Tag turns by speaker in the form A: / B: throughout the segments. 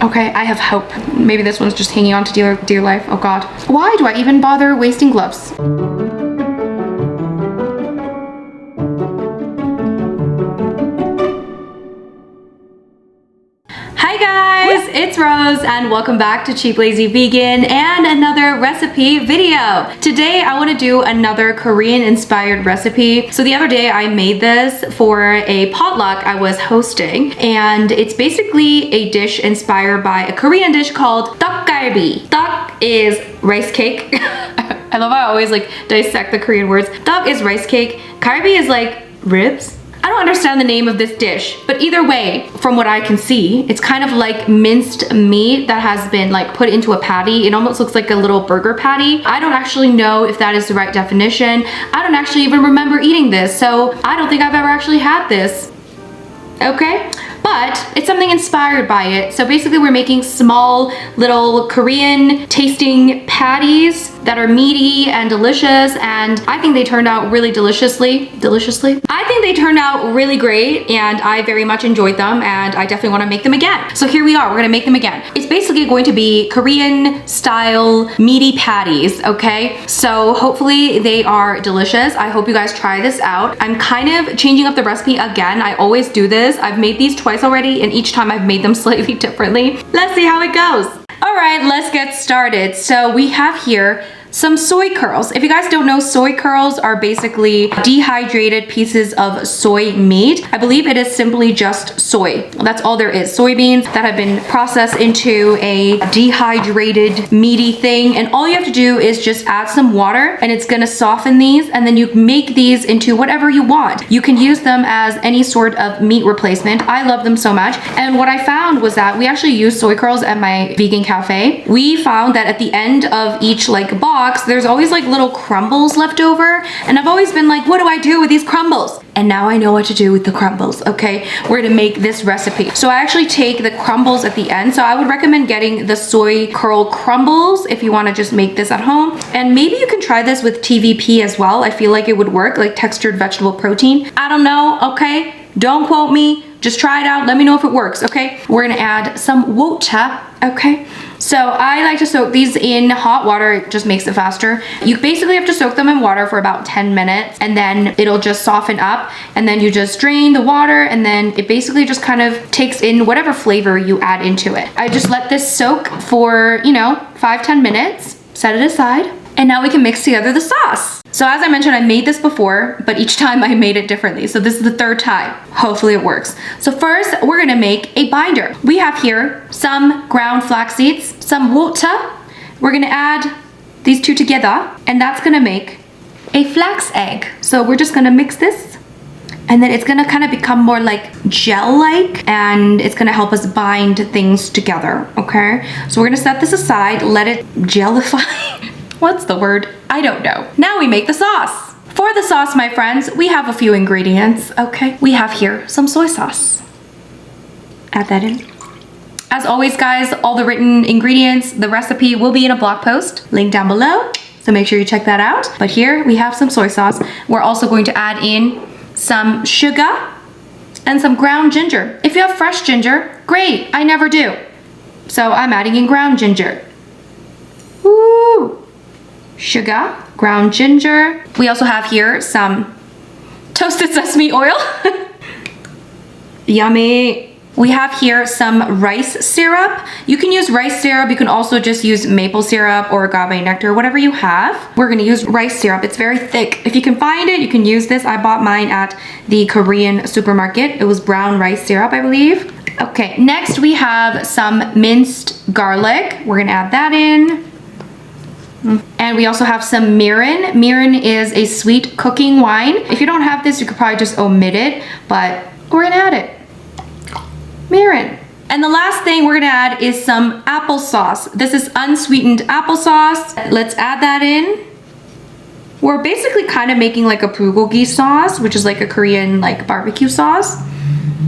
A: Okay, I have hope. Maybe this one's just hanging on to dear life. Oh God. Why do I even bother wasting gloves? Hi guys, it's Rose and welcome back to Cheap Lazy Vegan and another recipe video. Today I want to do another Korean inspired recipe. So the other day I made this for a potluck I was hosting, and it's basically a dish inspired by a Korean dish called Tteokgalbi. Tteok is rice cake. I love how I always like dissect the Korean words. Tteok is rice cake. Galbi is like ribs. I don't understand the name of this dish, but either way, from what I can see, it's kind of like minced meat that has been like put into a patty. It almost looks like a little burger patty. I don't actually know if that is the right definition. I don't actually even remember eating this, so I don't think I've ever actually had this. Okay? But it's something inspired by it. So basically we're making small little Korean tasting patties that are meaty and delicious, and I think they turned out really deliciously. I think they turned out really great, and I very much enjoyed them, and I definitely want to make them again. So here we are, we're gonna make them again. It's basically going to be Korean style meaty patties, okay? So hopefully they are delicious. I hope you guys try this out. I'm kind of changing up the recipe again. I always do this. I've made these twice already, and each time I've made them slightly differently. Let's see how it goes. All right, let's get started. So we have here some soy curls. If you guys don't know, soy curls are basically dehydrated pieces of soy meat. I believe it is simply just soy. That's all there is. Soybeans that have been processed into a dehydrated meaty thing. And all you have to do is just add some water, and it's gonna soften these, and then you make these into whatever you want. You can use them as any sort of meat replacement. I love them so much. And what I found was that we actually use soy curls at my vegan cafe. We found that at the end of each like box, there's always like little crumbles left over, and I've always been like, what do I do with these crumbles? And now I know what to do with the crumbles. Okay, we're gonna make this recipe. So I actually take the crumbles at the end. So I would recommend getting the soy curl crumbles if you want to just make this at home. And maybe you can try this with TVP as well. I feel like it would work, like textured vegetable protein. I don't know, okay? Don't quote me, just try it out. Let me know if it works, okay? We're gonna add some water, okay? So I like to soak these in hot water. It just makes it faster. You basically have to soak them in water for about 10 minutes, and then it'll just soften up, and then you just drain the water, and then it basically just kind of takes in whatever flavor you add into it. I just let this soak for, 5-10 minutes, set it aside, and now we can mix together the sauce. So as I mentioned, I made this before, but each time I made it differently. So this is the third time. Hopefully it works. So first, we're gonna make a binder. We have here some ground flax seeds, some water. We're gonna add these two together, and that's gonna make a flax egg. So we're just gonna mix this, and then it's gonna kind of become more like gel-like, and it's gonna help us bind things together, okay? So we're gonna set this aside, let it gelify. What's the word? I don't know. Now we make the sauce. For the sauce, my friends, we have a few ingredients, okay? We have here some soy sauce. Add that in. As always, guys, all the written ingredients, the recipe will be in a blog post, link down below, so make sure you check that out. But here we have some soy sauce. We're also going to add in some sugar and some ground ginger. If you have fresh ginger, great, I never do. So I'm adding in ground ginger. Woo! Sugar, ground ginger. We also have here some toasted sesame oil. Yummy. We have here some rice syrup. You can use rice syrup. You can also just use maple syrup or agave nectar, whatever you have. We're gonna use rice syrup. It's very thick. If you can find it, you can use this. I bought mine at the Korean supermarket. It was brown rice syrup, I believe. Okay, next we have some minced garlic. We're gonna add that in. And we also have some mirin. Mirin is a sweet cooking wine. If you don't have this, you could probably just omit it, but we're gonna add it. Mirin. And the last thing we're gonna add is some applesauce. This is unsweetened applesauce. Let's add that in. We're basically kind of making like a bulgogi sauce, which is like a Korean like barbecue sauce.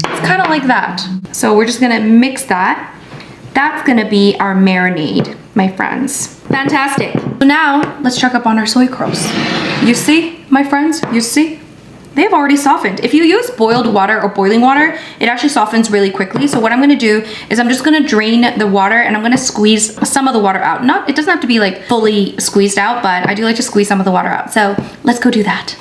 A: It's kind of like that. So we're just gonna mix that. That's gonna be our marinade, my friends. Fantastic. So now let's check up on our soy curls. You see, my friends, you see? they've already softened. If you use boiled water or boiling water, it actually softens really quickly. So what I'm gonna do is I'm just gonna drain the water and I'm gonna squeeze some of the water out. It doesn't have to be like fully squeezed out, but I do like to squeeze some of the water out. So let's go do that.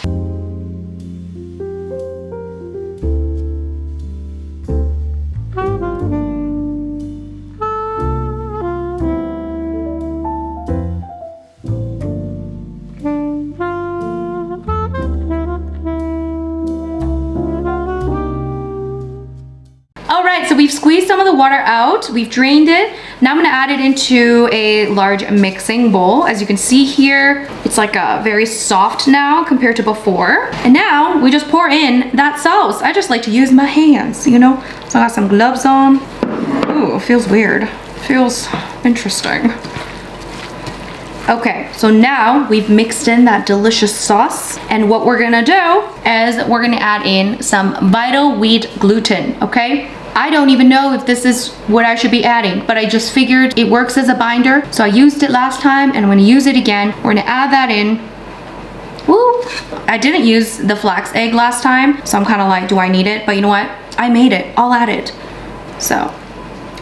A: So we've squeezed some of the water out, we've drained it. Now I'm gonna add it into a large mixing bowl. As you can see here, it's like a very soft now compared to before. And now we just pour in that sauce. I just like to use my hands, you know? So I got some gloves on. Ooh, it feels weird. Feels interesting. Okay, so now we've mixed in that delicious sauce. And what we're gonna do is we're gonna add in some vital wheat gluten, okay? I don't even know if this is what I should be adding, but I just figured it works as a binder. So I used it last time and I'm gonna use it again. We're gonna add that in. Woo! I didn't use the flax egg last time, so I'm kind of like, do I need it? But you know what? I made it, I'll add it. So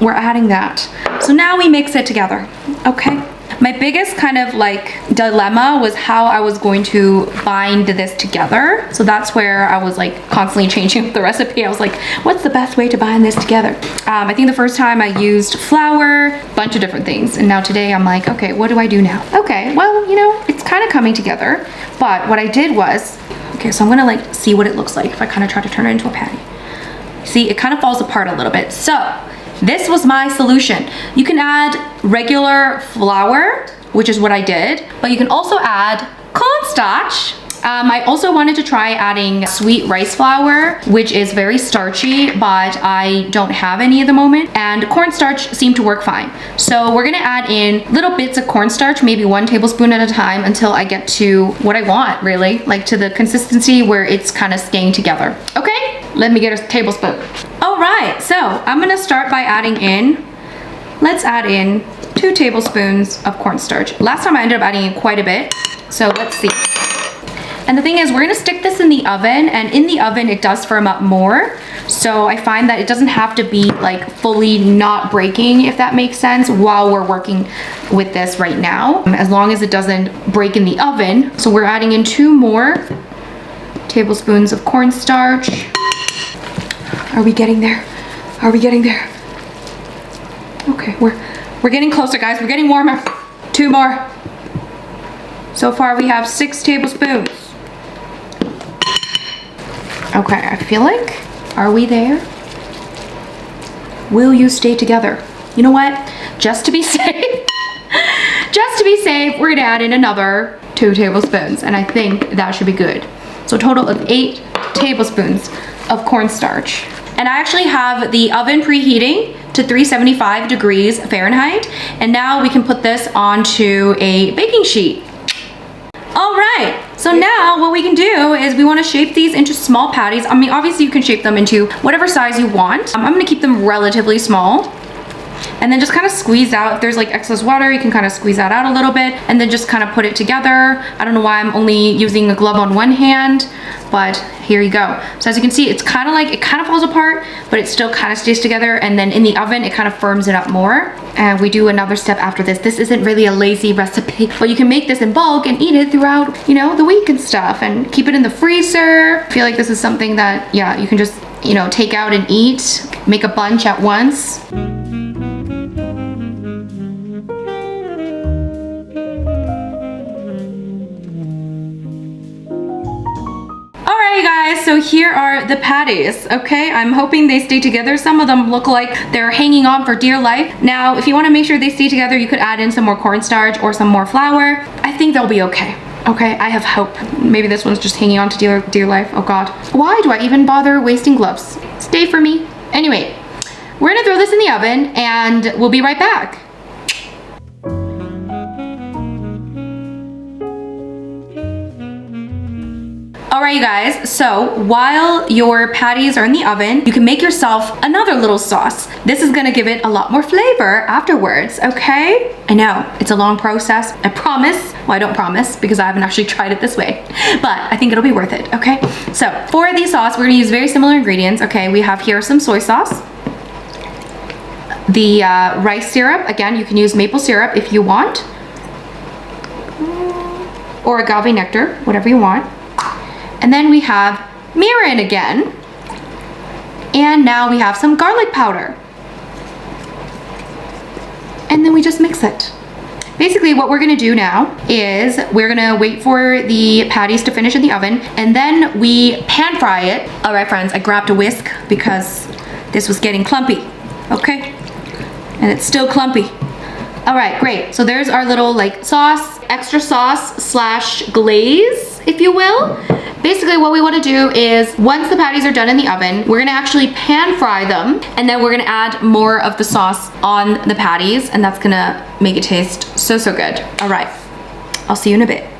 A: we're adding that. So now we mix it together, okay? My biggest kind of like dilemma was how I was going to bind this together. So that's where I was like constantly changing the recipe. I was like, what's the best way to bind this together? I think the first time I used flour, a bunch of different things. And now today I'm like, okay, what do I do now? Okay, well, you know, it's kind of coming together. But what I did was, okay, so I'm gonna like see what it looks like if I kind of try to turn it into a patty. See, it kind of falls apart a little bit. So this was my solution. You can add regular flour, which is what I did, but you can also add cornstarch. I also wanted to try adding sweet rice flour, which is very starchy, but I don't have any at the moment, and cornstarch seemed to work fine. So we're gonna add in little bits of cornstarch, maybe 1 tablespoon at a time until I get to what I want, really, like to the consistency where it's kind of staying together. Okay, let me get a tablespoon. All right, so I'm gonna start by adding in, let's add in 2 tablespoons of cornstarch. Last time I ended up adding in quite a bit, so let's see. And the thing is, we're gonna stick this in the oven, and in the oven it does firm up more. So I find that it doesn't have to be like fully not breaking, if that makes sense, while we're working with this right now, as long as it doesn't break in the oven. So we're adding in 2 more tablespoons of cornstarch. Are we getting there? Are we getting there? Okay, we're getting closer, guys. We're getting warmer. 2 more. So far we have 6 tablespoons. Okay, I feel like, are we there? Will you stay together? You know what? Just to be safe, we're gonna add in another 2 tablespoons, and I think that should be good. So a total of 8 tablespoons of cornstarch. And I actually have the oven preheating to 375 degrees Fahrenheit, and now we can put this onto a baking sheet. All right, so now what we can do is we want to shape these into small patties. I mean, obviously you can shape them into whatever size you want. I'm going to keep them relatively small, and then just kind of squeeze out. If there's like excess water, you can kind of squeeze that out a little bit, and then just kind of put it together. I don't know why I'm only using a glove on one hand, but here you go. So as you can see, it's kind of like, it kind of falls apart, but it still kind of stays together. And then in the oven, it kind of firms it up more. And we do another step after this. This isn't really a lazy recipe, but you can make this in bulk and eat it throughout, you know, the week and stuff, and keep it in the freezer. I feel like this is something that, yeah, you can just, you know, take out and eat, make a bunch at once. Guys, so here are the patties, okay? I'm hoping they stay together. Some of them look like they're hanging on for dear life. Now, if you want to make sure they stay together, you could add in some more cornstarch or some more flour. I think they'll be okay. Okay, I have hope. Maybe this one's just hanging on to dear life. Oh God. Why do I even bother wasting gloves? Stay for me. Anyway, we're gonna throw this in the oven and we'll be right back. All right, you guys, so while your patties are in the oven, you can make yourself another little sauce. This is gonna give it a lot more flavor afterwards, okay? I know, it's a long process, I promise. Well, I don't promise because I haven't actually tried it this way, but I think it'll be worth it, okay? So for the sauce, we're gonna use very similar ingredients, okay? We have here some soy sauce, the rice syrup. Again, you can use maple syrup if you want, or agave nectar, whatever you want. And then we have mirin again. And now we have some garlic powder. And then we just mix it. Basically what we're gonna do now is we're gonna wait for the patties to finish in the oven, and then we pan fry it. All right, friends, I grabbed a whisk because this was getting clumpy, okay? And it's still clumpy. All right, great. So there's our little like sauce, extra sauce slash glaze, if you will. Basically what we want to do is once the patties are done in the oven, we're gonna actually pan fry them, and then we're gonna add more of the sauce on the patties, and that's gonna make it taste so good. All right, I'll see you in a bit.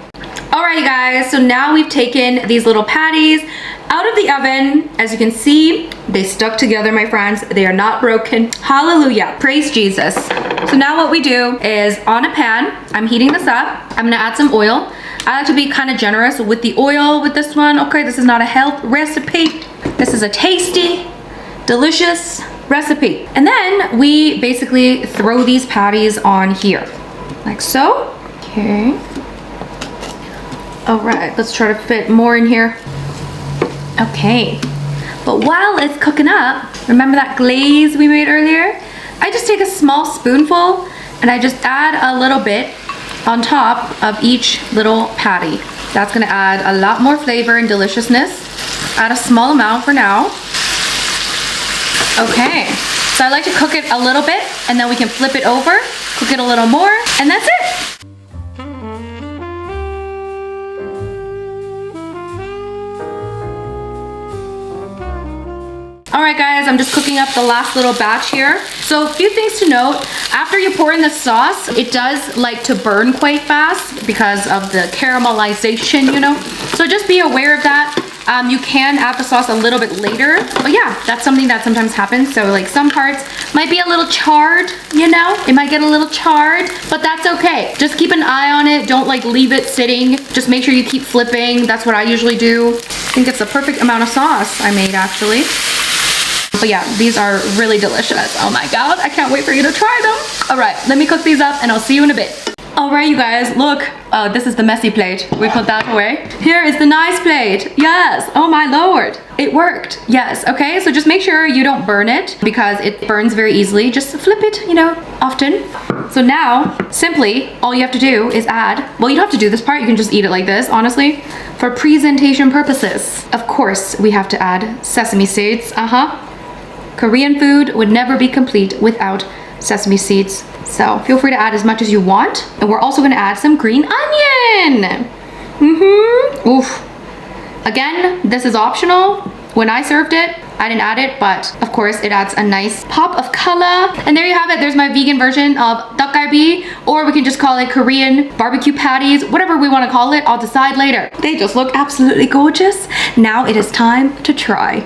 A: All right, you guys, so now we've taken these little patties out of the oven. As you can see, they stuck together, my friends. They are not broken. Hallelujah, praise Jesus. So now what we do is on a pan, I'm heating this up. I'm gonna add some oil. I like to be kind of generous with the oil with this one. Okay, this is not a health recipe. This is a tasty, delicious recipe. And then we basically throw these patties on here, like so. Okay. All right, let's try to fit more in here. Okay, but while it's cooking up, remember that glaze we made earlier? I just take a small spoonful and I just add a little bit on top of each little patty. That's gonna add a lot more flavor and deliciousness. Add a small amount for now. Okay, so I like to cook it a little bit and then we can flip it over, cook it a little more, and that's it. All right, guys, I'm just cooking up the last little batch here. So a few things to note. After you pour in the sauce, it does like to burn quite fast because of the caramelization, you know? So just be aware of that. You can add the sauce a little bit later, but yeah, that's something that sometimes happens. So like some parts might be a little charred, you know? It might get a little charred, but that's okay. Just keep an eye on it. Don't like leave it sitting. Just make sure you keep flipping. That's what I usually do. I think it's the perfect amount of sauce I made actually. But yeah, these are really delicious. Oh my God, I can't wait for you to try them. All right, let me cook these up and I'll see you in a bit. All right, you guys, look. Oh, this is the messy plate. We put that away. Here is the nice plate. Yes, oh my Lord. It worked, yes, okay? So just make sure you don't burn it because it burns very easily. Just flip it, you know, often. So now, simply, all you have to do is add, well, you don't have to do this part. You can just eat it like this, honestly. For presentation purposes, of course, we have to add sesame seeds, Korean food would never be complete without sesame seeds. So feel free to add as much as you want. And we're also gonna add some green onion. Oof. Again, this is optional. When I served it, I didn't add it, but of course it adds a nice pop of color. And there you have it. There's my vegan version of Tteokgalbi, or we can just call it Korean barbecue patties, whatever we wanna call it, I'll decide later. They just look absolutely gorgeous. Now it is time to try.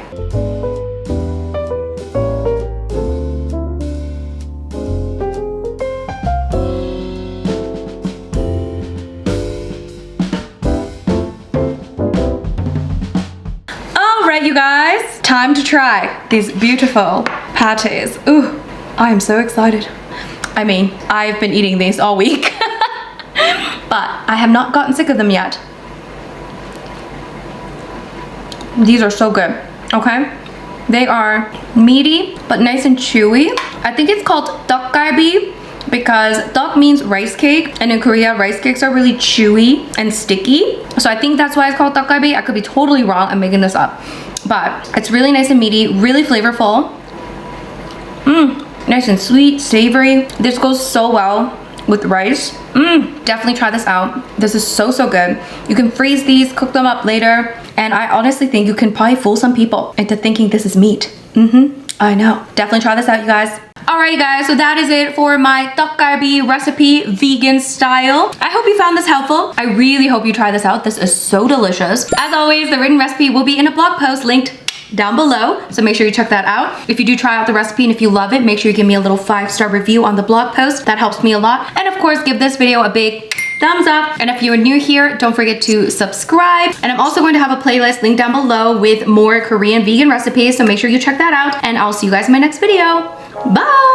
A: Alright, you guys, time to try these beautiful patties. Ooh, I am so excited. I mean, I've been eating these all week, but I have not gotten sick of them yet. These are so good, okay? They are meaty, but nice and chewy. I think it's called Tteokgalbi because tteok means rice cake, and in Korea, rice cakes are really chewy and sticky. So I think that's why it's called Tteokgalbi. I could be totally wrong, I'm making this up. But it's really nice and meaty, really flavorful. Nice and sweet, savory. This goes so well with rice. Definitely try this out. This is so good. You can freeze these, cook them up later, and I honestly think you can probably fool some people into thinking this is meat. I know. Definitely try this out, you guys. Alright guys, so that is it for my Tteokgalbi recipe, vegan style. I hope you found this helpful. I really hope you try this out. This is so delicious. As always, the written recipe will be in a blog post linked down below, so make sure you check that out. If you do try out the recipe and if you love it, make sure you give me a little 5-star review on the blog post. That helps me a lot. And of course, give this video a big thumbs up. And if you're new here, don't forget to subscribe. And I'm also going to have a playlist linked down below with more Korean vegan recipes, so make sure you check that out. And I'll see you guys in my next video. Bye!